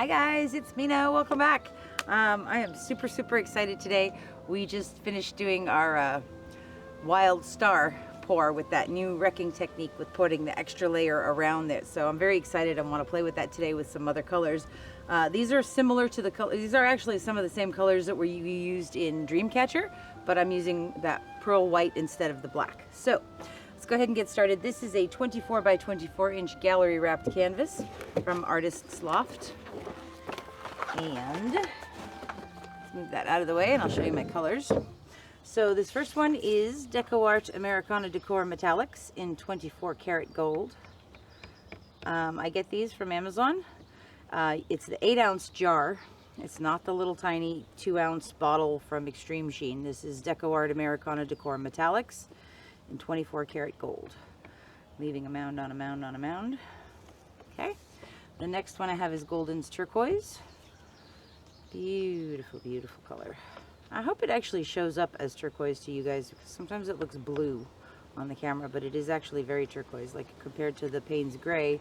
Hi guys, it's Mina. Welcome back. I am super excited today. We just finished doing our wild star pour with that new wrecking technique with putting the extra layer around it. So I'm very excited. I want to play with that today with some other colors. These are similar to the color. These are actually some of the same colors that were used in DreamCatcher, but I'm using that pearl white instead of the black. So let's go ahead and get started. This is a 24 by 24 inch gallery wrapped canvas from Artist's Loft. And let's move that out of the way and I'll show you my colors. So this first one is DecoArt Americana Decor Metallics in 24 karat gold. I get these from Amazon. It's the 8-ounce jar. It's not the little tiny 2-ounce bottle from Extreme Sheen. This is DecoArt Americana Decor Metallics in 24 karat gold. Leaving a mound on a mound on a mound. Okay. The next one I have is Golden's Turquoise. Beautiful, beautiful color. I hope it actually shows up as turquoise to you guys, because sometimes it looks blue on the camera, but it is actually very turquoise. Like compared to the Paynes Gray,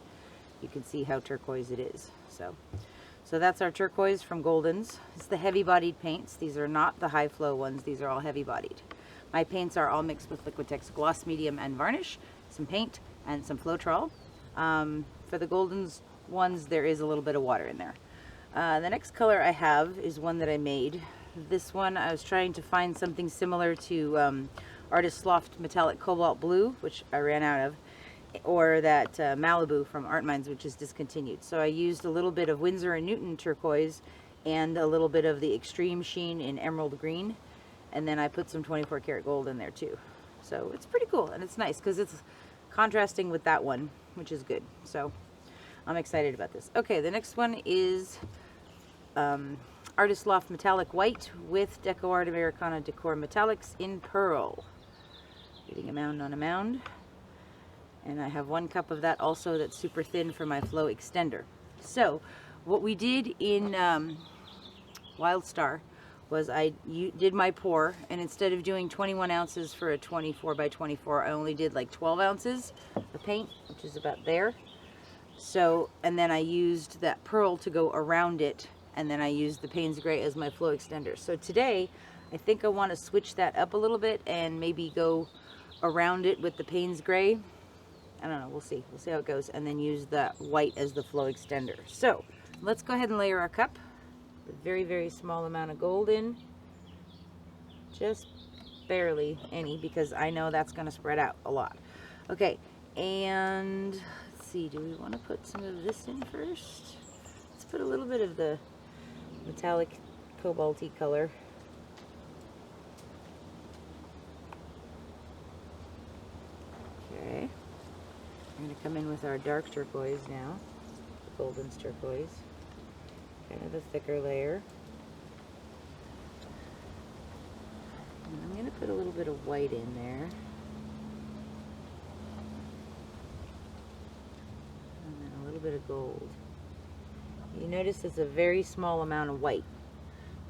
you can see how turquoise it is. So that's our turquoise from Golden's. It's the heavy-bodied paints. These are not the high-flow ones. These are all heavy-bodied. My paints are all mixed with Liquitex gloss medium and varnish, some paint, and some Floetrol. For the Golden's ones, there is a little bit of water in there. The next color I have is one that I made. This one I was trying to find something similar to Artist's Loft Metallic Cobalt Blue, which I ran out of, or that Malibu from Art Minds, which is discontinued. So I used a little bit of Winsor Newton turquoise and a little bit of the Extreme Sheen in emerald green, and then I put some 24 karat gold in there too. So it's pretty cool and it's nice because it's contrasting with that one, which is good. So I'm excited about this. Okay, the next one is Artist's Loft Metallic White with DecoArt Americana Decor Metallics in Pearl. Getting a mound on a mound. And I have 1 cup of that also that's super thin for my flow extender. So what we did in Wild Star was I did my pour, and instead of doing 21 ounces for a 24 by 24, I only did like 12 ounces of paint, which is about there. So, and then I used that pearl to go around it, and then I used the Paynes Gray as my flow extender. So today, I think I want to switch that up a little bit and maybe go around it with the Paynes Gray. I don't know, we'll see. We'll see how it goes, and then use the white as the flow extender. So, let's go ahead and layer our cup. A very small amount of gold in. Just barely any, because I know that's going to spread out a lot. Okay, and let's see, do we want to put some of this in first? Let's put a little bit of the metallic cobalty color. Okay, we're going to come in with our dark turquoise now, the Golden's turquoise, kind of a thicker layer. And I'm going to put a little bit of white in there. And then a little bit of gold. You notice it's a very small amount of white.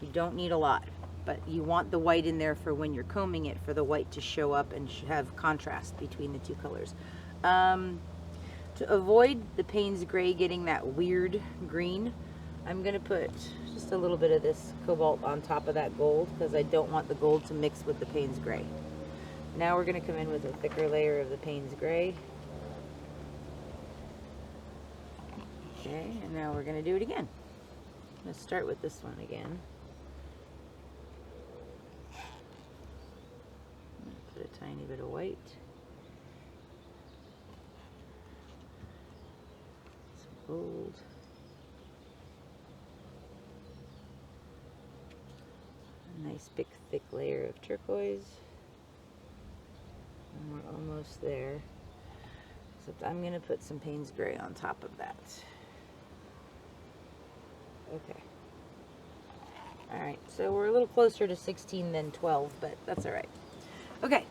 You don't need a lot, but you want the white in there for when you're combing it, for the white to show up and have contrast between the two colors. To avoid the Paynes Gray getting that weird green, I'm going to put just a little bit of this cobalt on top of that gold, because I don't want the gold to mix with the Paynes Gray. Now we're going to come in with a thicker layer of the Paynes Gray. Okay, and now we're going to do it again. Let's start with this one again. I'm going to put a tiny bit of white. Some gold. A nice big thick layer of turquoise. And we're almost there. Except I'm going to put some Paynes Gray on top of that. Okay. Alright, so we're a little closer to 16 than 12, but that's alright. Okay.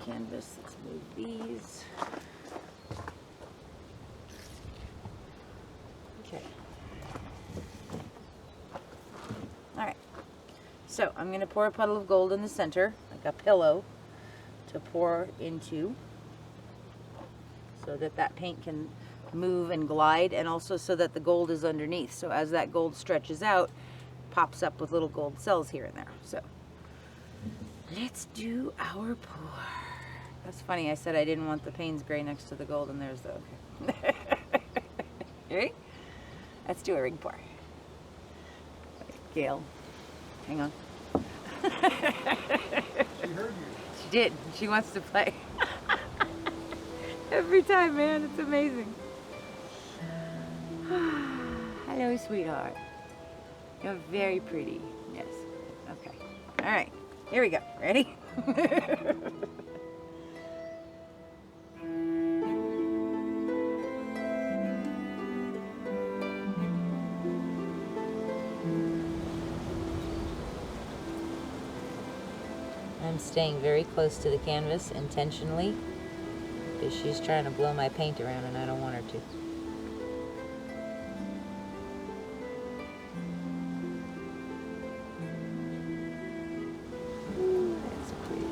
Canvas, let's move these. Okay. Alright. So I'm going to pour a puddle of gold in the center, like a pillow, to pour into, so that that paint can move and glide, and also so that the gold is underneath. So as that gold stretches out, pops up with little gold cells here and there. So let's do our pour. That's funny, I said I didn't want the Paynes Gray next to the gold, and there's the, okay. Ready? Let's do a ring pour. Gail, hang on. She heard you. She did. She wants to play. Every time, man. It's amazing. Hello, sweetheart. You're very pretty. Yes. Okay. All right. Here we go. Ready? I'm staying very close to the canvas intentionally because she's trying to blow my paint around and I don't want her to. That's pretty.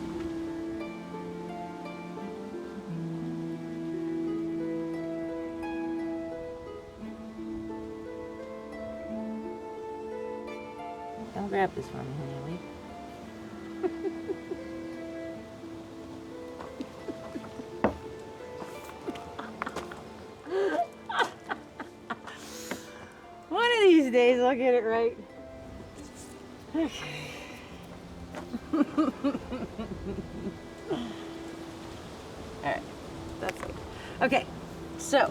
Don't grab this for me, honey, will you? These days I'll get it right. Okay. Alright, that's good. Okay, so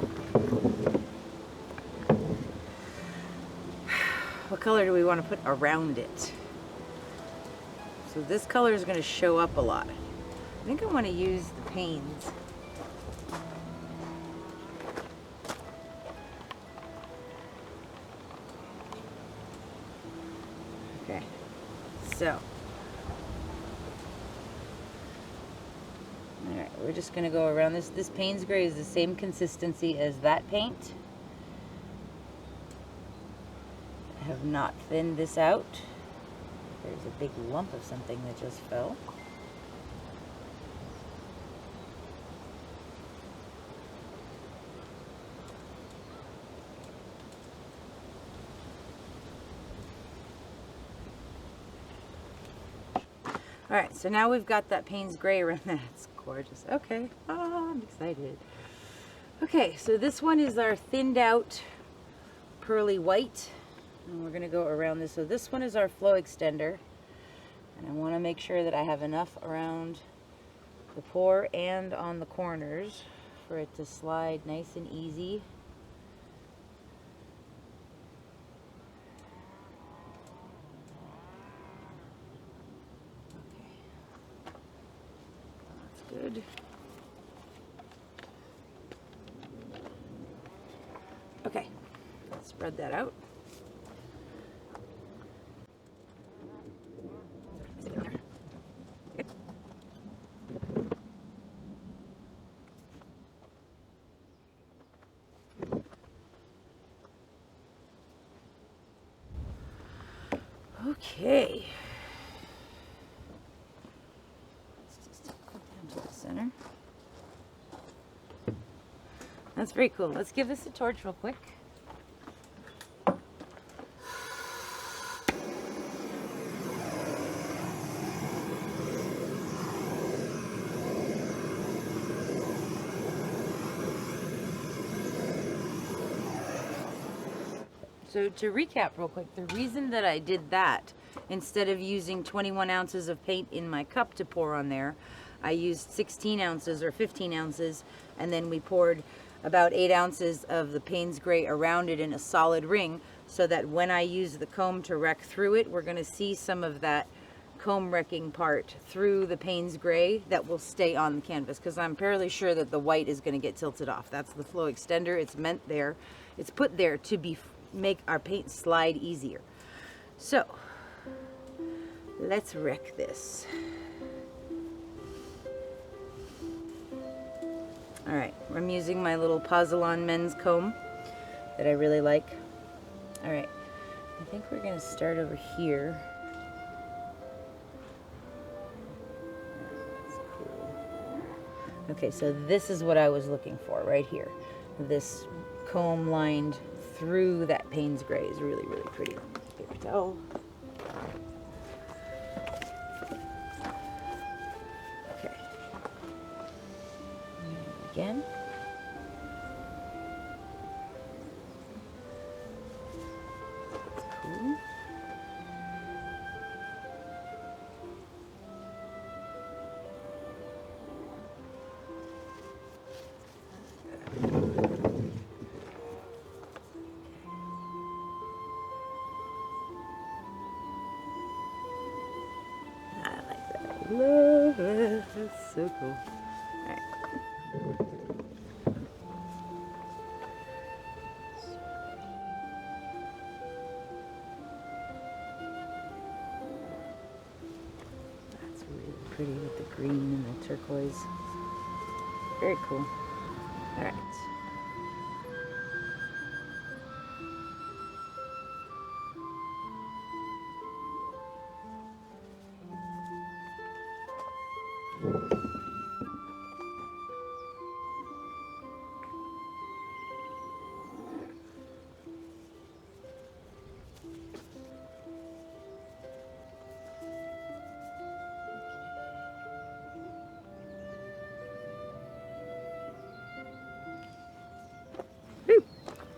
what color do we want to put around it? So this color is going to show up a lot. I think I want to use the Paynes. So, all right, we're just going to go around this. This Paynes Gray is the same consistency as that paint. I have not thinned this out. There's a big lump of something that just fell. All right, so now we've got that Paynes Gray around that. It's gorgeous. Okay, oh, I'm excited. Okay, so this one is our thinned out pearly white. And we're gonna go around this. So this one is our flow extender. And I wanna make sure that I have enough around the pour and on the corners for it to slide nice and easy. Good. Okay, let's spread that out. Okay. Center. That's very cool. Let's give this a torch real quick. So to recap real quick, the reason that I did that, instead of using 21 ounces of paint in my cup to pour on there, I used 16 ounces or 15 ounces, and then we poured about 8 ounces of the Paynes Gray around it in a solid ring, so that when I use the comb to wreck through it, we're going to see some of that comb wrecking part through the Paynes Gray that will stay on the canvas, because I'm fairly sure that the white is going to get tilted off. That's the flow extender. It's meant there. It's put there to make our paint slide easier. So let's wreck this. All right, I'm using my little Pozzolan men's comb that I really like. All right, I think we're gonna start over here. That's cool. Okay, so this is what I was looking for right here. this comb lined through that Paynes Gray is really, really pretty. Paper towel. Okay. And again. That's cool. Love it. That's so cool. Alright. That's really pretty with the green and the turquoise. Very cool. Alright.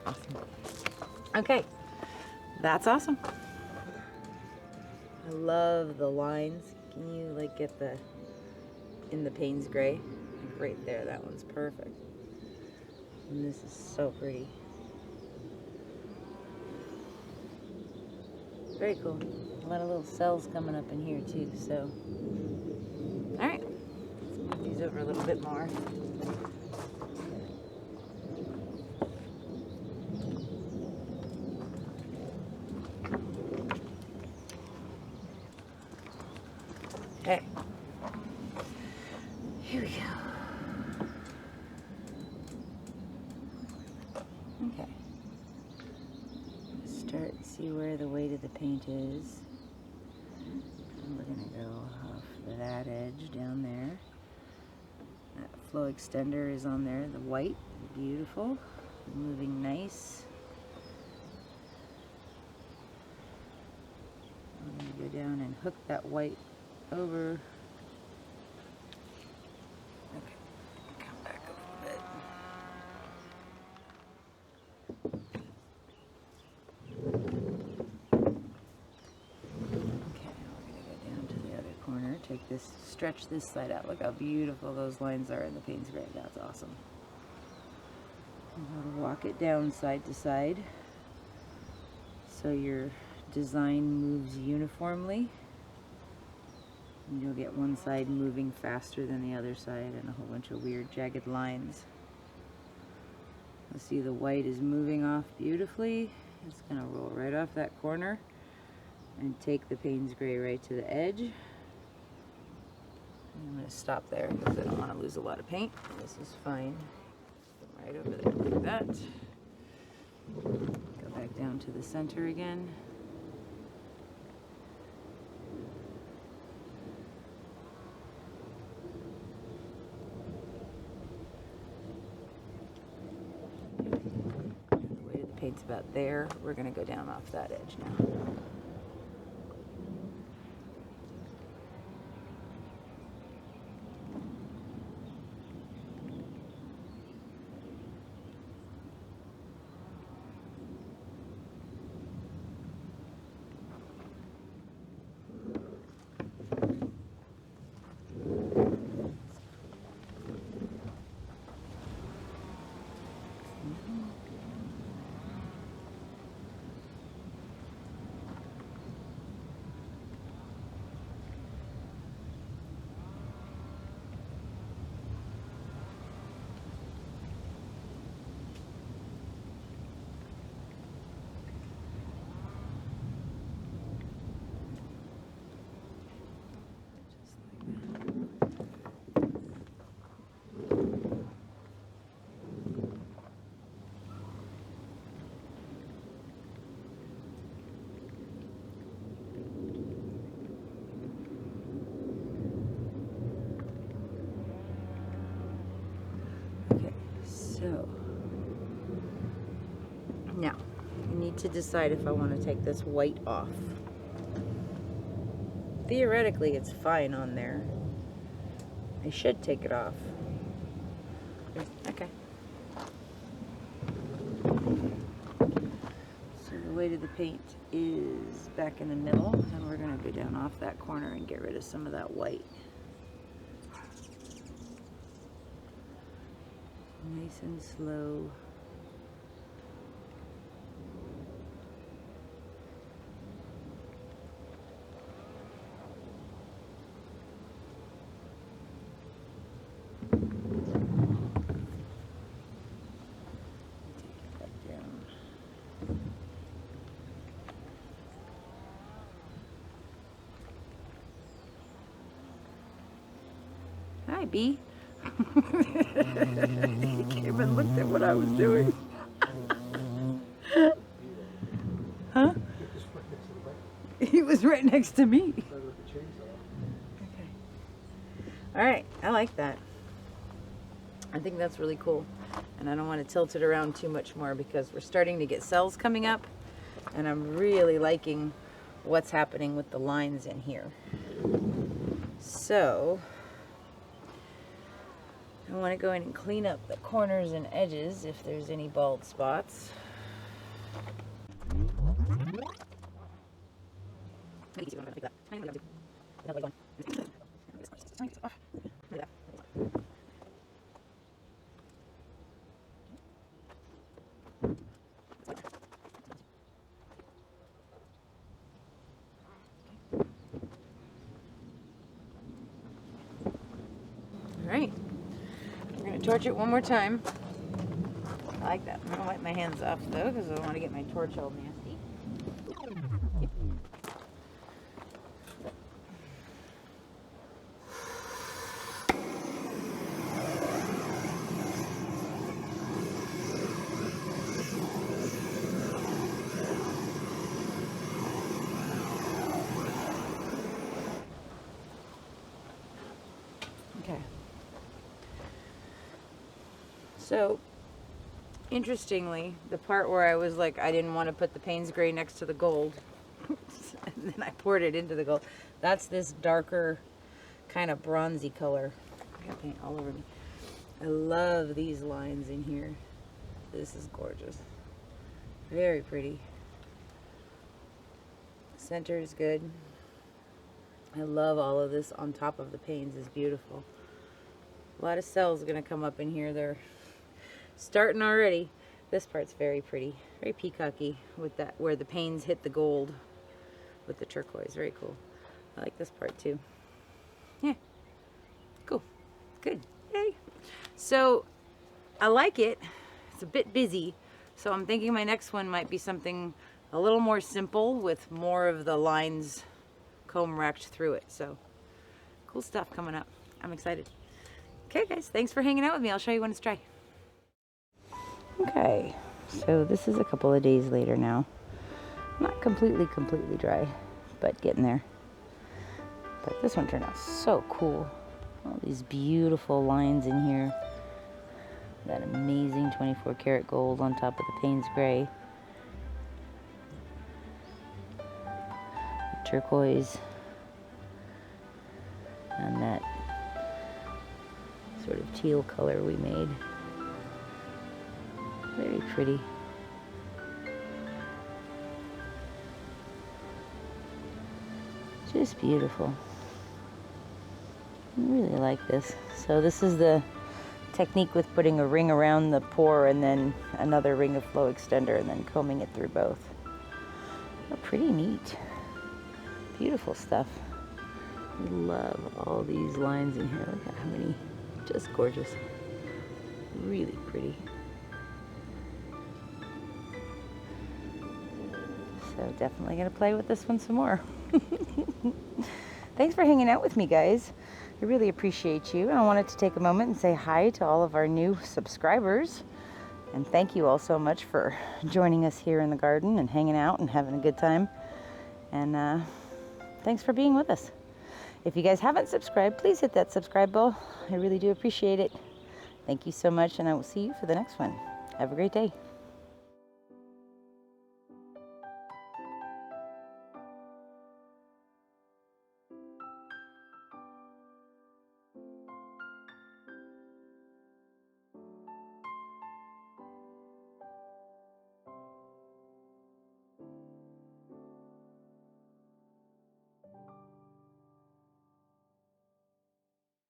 Awesome. Okay, that's awesome. I love the lines. Can you like get the in the Paynes Gray? Right there, that one's perfect. And this is so pretty. Very cool. A lot of little cells coming up in here too, so. All right, let's move these over a little bit more. Okay, here we go. Okay, start to see where the weight of the paint is. And we're gonna go off that edge down there. That flow extender is on there, the white, beautiful, moving nice. I'm gonna go down and hook that white over. Okay, come back a little bit. Okay, we're gonna go down to the other corner. Take this, stretch this side out. Look how beautiful those lines are in the Paynes Gray. That's awesome. I'm gonna walk it down side to side so your design moves uniformly. And you'll get one side moving faster than the other side and a whole bunch of weird jagged lines. You'll see the white is moving off beautifully. It's going to roll right off that corner and take the Paynes Gray right to the edge. I'm going to stop there because I don't want to lose a lot of paint. This is fine. Right over there like that. Go back down to the center again. Paint's about there. We're going to go down off that edge now. So Now, I need to decide if I want to take this white off. Theoretically, it's fine on there. I should take it off. Okay. So the weight of the paint is back in the middle, and we're going to go down off that corner and get rid of some of that white. Nice and slow. Hi, Bee. He came and looked at what I was doing. Huh? He was right next to me. Okay. All right, I like that. I think that's really cool. And I don't want to tilt it around too much more because we're starting to get cells coming up, and I'm really liking what's happening with the lines in here. So I want to go in and clean up the corners and edges if there's any bald spots. All right. We're going to torch it one more time. I like that. I'm going to wipe my hands off though because I don't want to get my torch all nasty. Okay. So, interestingly, the part where I was like, I didn't want to put the Paynes Gray next to the gold, and then I poured it into the gold, that's this darker kind of bronzy color. I got paint all over me. I love these lines in here. This is gorgeous. Very pretty. Center is good. I love all of this on top of the panes. Is beautiful. A lot of cells are going to come up in here. They're starting already. This part's very pretty, very peacocky with that where the panes hit the gold with the turquoise. Very cool. I like this part too. Yeah, cool, good, yay. So I like it. It's a bit busy, so I'm thinking my next one might be something a little more simple with more of the lines comb racked through it. So cool stuff coming up. I'm excited. Okay guys, thanks for hanging out with me. I'll show you when it's dry. Okay, so this is a couple of days later now. Not completely dry, but getting there. But this one turned out so cool. All these beautiful lines in here. That amazing 24 karat gold on top of the Paynes Gray. Turquoise. And that sort of teal color we made. Very pretty. Just beautiful. I really like this. So this is the technique with putting a ring around the pour and then another ring of flow extender and then combing it through both. Oh, pretty neat. Beautiful stuff. I love all these lines in here. Look at how many. Just gorgeous. Really pretty. So definitely going to play with this one some more. Thanks for hanging out with me, guys. I really appreciate you. And I wanted to take a moment and say hi to all of our new subscribers. And thank you all so much for joining us here in the garden and hanging out and having a good time. And thanks for being with us. If you guys haven't subscribed, please hit that subscribe bell. I really do appreciate it. Thank you so much, and I will see you for the next one. Have a great day.